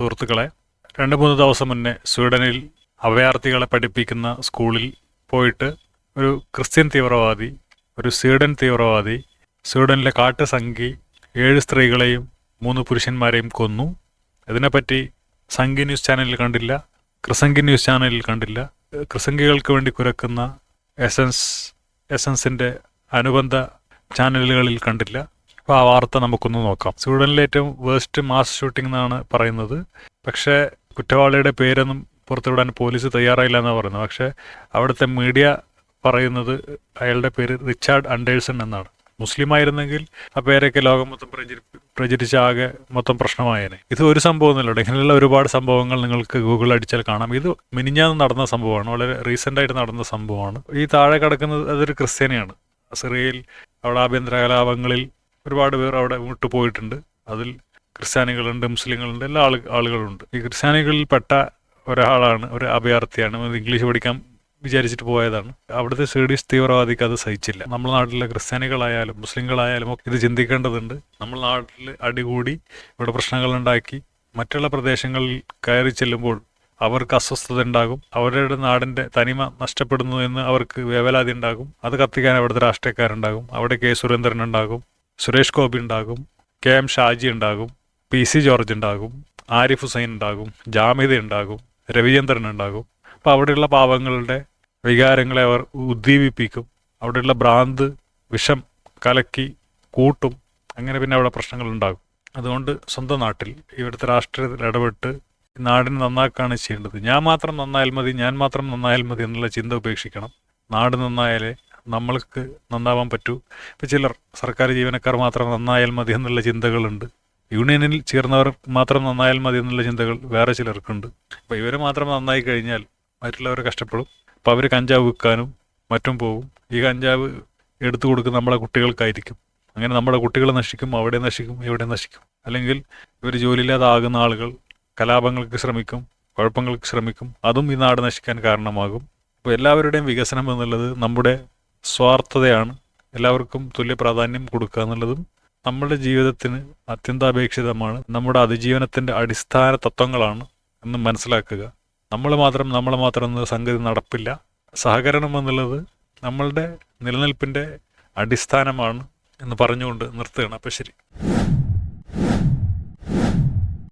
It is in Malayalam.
സുഹൃത്തുക്കളെ, 2-3 ദിവസം മുന്നേ സ്വീഡനിൽ അഭയാർത്ഥികളെ പഠിപ്പിക്കുന്ന സ്കൂളിൽ പോയിട്ട് ഒരു ക്രിസ്ത്യൻ തീവ്രവാദി, ഒരു സ്വീഡൻ തീവ്രവാദി, സ്വീഡനിലെ കാട്ടുസംഘി 7 സ്ത്രീകളെയും 3 പുരുഷന്മാരെയും കൊന്നു. ഇതിനെപ്പറ്റി സംഘി ന്യൂസ് ചാനലിൽ കണ്ടില്ല, ക്രിസംഗി ന്യൂസ് ചാനലിൽ കണ്ടില്ല. ക്രിസംഗികൾക്ക് വേണ്ടി കുരക്കുന്ന എസൻസിൻ്റെ അനുബന്ധ ചാനലുകളിൽ കണ്ടില്ല. അപ്പോൾ ആ വാർത്ത നമുക്കൊന്ന് നോക്കാം. സ്വീഡനിലെ ഏറ്റവും വേസ്റ്റ് മാസ് ഷൂട്ടിംഗ് എന്നാണ് പറയുന്നത്. പക്ഷേ കുറ്റവാളിയുടെ പേരൊന്നും പുറത്തുവിടാൻ പോലീസ് തയ്യാറായില്ല എന്നാണ് പറയുന്നത്. പക്ഷേ അവിടുത്തെ മീഡിയ പറയുന്നത് അയാളുടെ പേര് റിച്ചാർഡ് ആൻഡേഴ്സൺ എന്നാണ്. മുസ്ലിം ആയിരുന്നെങ്കിൽ ആ പേരൊക്കെ ലോകം മൊത്തം പ്രചരിച്ച ആകെ മൊത്തം പ്രശ്നമായേനെ. ഇത് ഒരു സംഭവമൊന്നുമില്ല. ഇങ്ങനെയുള്ള ഒരുപാട് സംഭവങ്ങൾ നിങ്ങൾക്ക് ഗൂഗിളിൽ അടിച്ചാൽ കാണാം. ഇത് മിനിഞ്ഞാന്ന് നടന്ന സംഭവമാണ്, വളരെ റീസെൻ്റായിട്ട് നടന്ന സംഭവമാണ്. ഈ താഴെ കിടക്കുന്നത് അതൊരു ക്രിസ്ത്യാനിയാണ്. സിറിയയിൽ അവിടെ ആഭ്യന്തര കലാപങ്ങളിൽ ഒരുപാട് പേർ അവിടെ വിട്ടുപോയിട്ടുണ്ട്. അതിൽ ക്രിസ്ത്യാനികളുണ്ട്, മുസ്ലിങ്ങളുണ്ട്, എല്ലാ ആളുകളുണ്ട്. ഈ ക്രിസ്ത്യാനികളിൽ പെട്ട ഒരാളാണ്, ഒരു അഭയാർത്ഥിയാണ്. ഇംഗ്ലീഷ് പഠിക്കാൻ വിചാരിച്ചിട്ട് പോയതാണ്. അവിടുത്തെ സ്വീഡിഷ് തീവ്രവാദിക്ക് അത് സഹിച്ചില്ല. നമ്മുടെ നാട്ടിലെ ക്രിസ്ത്യാനികളായാലും മുസ്ലിങ്ങളായാലും ഒക്കെ ഇത് ചിന്തിക്കേണ്ടതുണ്ട്. നമ്മുടെ നാട്ടിൽ അടികൂടി ഇവിടെ പ്രശ്നങ്ങളുണ്ടാക്കി മറ്റുള്ള പ്രദേശങ്ങളിൽ കയറി ചെല്ലുമ്പോൾ അവർക്ക് അസ്വസ്ഥത ഉണ്ടാകും. അവരുടെ നാടിൻ്റെ തനിമ നഷ്ടപ്പെടുന്നു എന്ന് അവർക്ക് വേവലാതി ഉണ്ടാകും. അത് കത്തിക്കാൻ അവിടുത്തെ രാഷ്ട്രീയക്കാരുണ്ടാകും. അവിടെ കെ സുരേന്ദ്രൻ ഉണ്ടാകും, സുരേഷ് ഗോപി ഉണ്ടാകും, KM ഷാജി ഉണ്ടാകും, PC ജോർജ് ഉണ്ടാകും, ആരിഫ് ഹുസൈൻ ഉണ്ടാകും, ജാമിദ ഉണ്ടാകും, രവിചന്ദ്രൻ ഉണ്ടാകും. അപ്പോൾ അവിടെയുള്ള പാവങ്ങളുടെ വികാരങ്ങളെ അവർ ഉദ്ദീപിപ്പിക്കും. അവിടെയുള്ള ഭ്രാന്ത് വിഷം കലക്കി കൂട്ടും. അങ്ങനെ പിന്നെ അവിടെ പ്രശ്നങ്ങൾ ഉണ്ടാകും. അതുകൊണ്ട് സ്വന്തം നാട്ടിൽ ഇവിടുത്തെ രാഷ്ട്രീയത്തിൽ ഇടപെട്ട് നാടിനെ നന്നാക്കുകയാണ് ചെയ്യേണ്ടത്. ഞാൻ മാത്രം നന്നായാൽ മതി, ഞാൻ മാത്രം നന്നായാൽ മതി എന്നുള്ള ചിന്ത ഉപേക്ഷിക്കണം. നാട് നന്നായാലേ നമ്മൾക്ക് നന്നാവാൻ പറ്റൂ. ഇപ്പോൾ ചിലർ സർക്കാർ ജീവനക്കാർ മാത്രം നന്നായാൽ മതി എന്നുള്ള ചിന്തകളുണ്ട്. യൂണിയനിൽ ചേർന്നവർ മാത്രം നന്നായാൽ മതി എന്നുള്ള ചിന്തകൾ വേറെ ചിലർക്കുണ്ട്. അപ്പോൾ ഇവർ മാത്രം നന്നായി കഴിഞ്ഞാൽ മറ്റുള്ളവർ കഷ്ടപ്പെടും. അപ്പോൾ അവർ കഞ്ചാവ് വിൽക്കാനും മറ്റും പോകും. ഈ കഞ്ചാവ് എടുത്തു കൊടുക്കുന്ന നമ്മളെ കുട്ടികൾക്കായിരിക്കും. അങ്ങനെ നമ്മുടെ കുട്ടികൾ നശിക്കും, അവിടെ നശിക്കും, ഇവിടെ നശിക്കും. അല്ലെങ്കിൽ ഇവർ ജോലിയില്ലാതാകുന്ന ആളുകൾ കലാപങ്ങൾക്ക് ശ്രമിക്കും, കുഴപ്പങ്ങൾക്ക് ശ്രമിക്കും. അതും ഈ നാട് നശിക്കാൻ കാരണമാകും. അപ്പോൾ എല്ലാവരുടെയും വികസനം എന്നുള്ളത് നമ്മുടെ സ്വാർത്ഥതയാണ്. എല്ലാവർക്കും തുല്യ പ്രാധാന്യം കൊടുക്കുക എന്നുള്ളതും നമ്മുടെ ജീവിതത്തിന് അത്യന്താപേക്ഷിതമാണ്. നമ്മുടെ അതിജീവനത്തിൻ്റെ അടിസ്ഥാന തത്വങ്ങളാണ് എന്ന് മനസ്സിലാക്കുക. നമ്മളെ മാത്രം എന്ന സംഗതി നടപ്പില്ല. സഹകരണം എന്നുള്ളത് നമ്മളുടെ നിലനിൽപ്പിൻ്റെ അടിസ്ഥാനമാണ് എന്ന് പറഞ്ഞുകൊണ്ട് നിർത്തുകയാണ്. അപ്പോൾ ശരി.